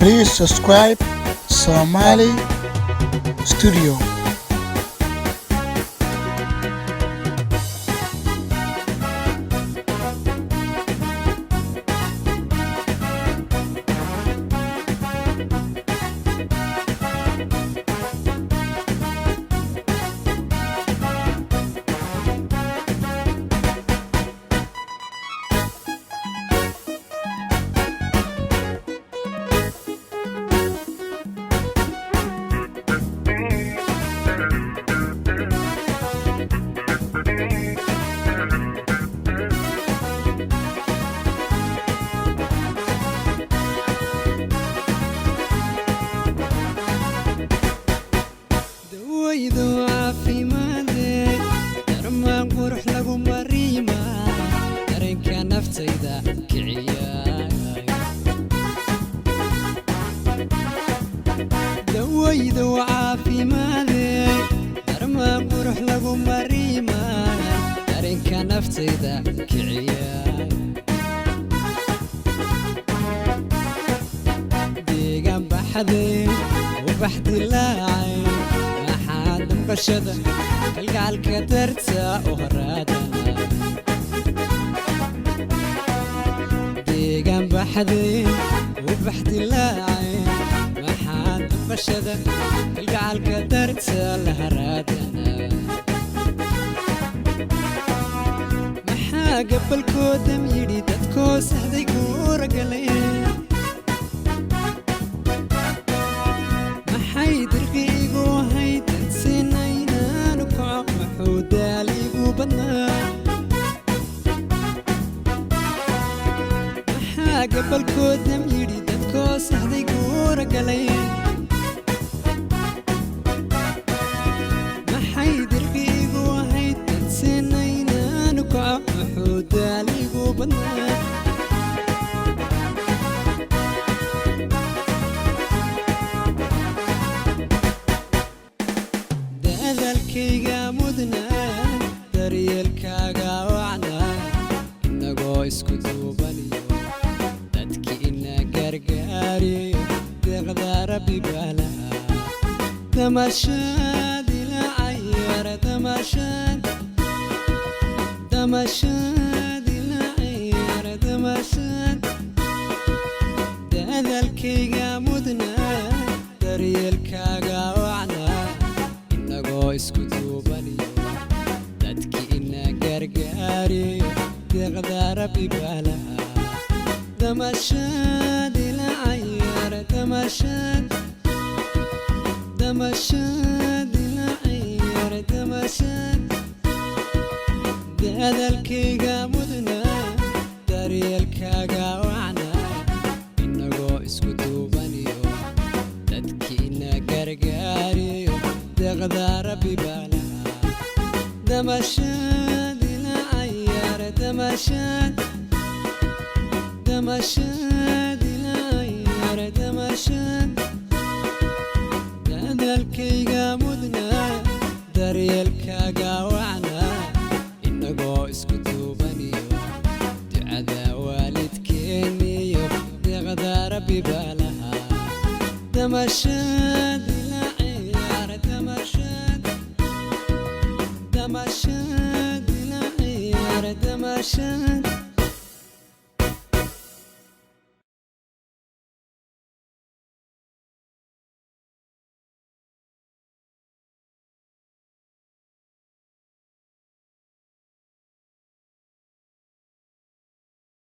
Please subscribe Somali Studio. dawo caafimaade darmaan qurux lagu mariima dareenka naftayda kiciya dawo caafimaade darmaan qurux lagu mariima dareenka naftayda kiciya deegaan baxdee وبحدي لاعي ما حد مقشدة القعلك ترتى وهرادا ديقان بحدي وبحدي لاعي ما حد مقشدة القعلك ترتى لهرادا ما حاقب الكودم يريد تكوس هذي قورة قليل درقيقو هيدا سنينا نكع محودا ليقو بنا محا قبل كودم يريد تكوس هذي قورة قليل محا درقيقو هيدا سنينا نكع محودا ليقو بنا dalkayga mudnaan daryeelkaaga wacnaa inagoo isku duubaniyo dadkii ina gargaariyo deeqda rabbi baa lahaa damashaad ila cayara damashaad ila cayara damashaad dadalkayga mudnaan daryeelkaaga wacnaa isku duubaniyo dadkii ina gargaariyo deeqda rabbi baa lahaa damashaad ila cayara damashaad ila cayara damashaad dadalkayga mudnaa daryeelkaaga wacnaa inagoo isku duubaniyo dadkii ina gargaariyo deeqda rabbi baa lahaa damashaad ila cayara damashaad ila cayara damashaad dadalkayga mudnaa daryeelkaaga wacnaa inagoo isku duubaniyo ducada waalidkeeniyo deeqda rabbi baa lahaa damashaad ila cayara damashaad ila cayara damashaad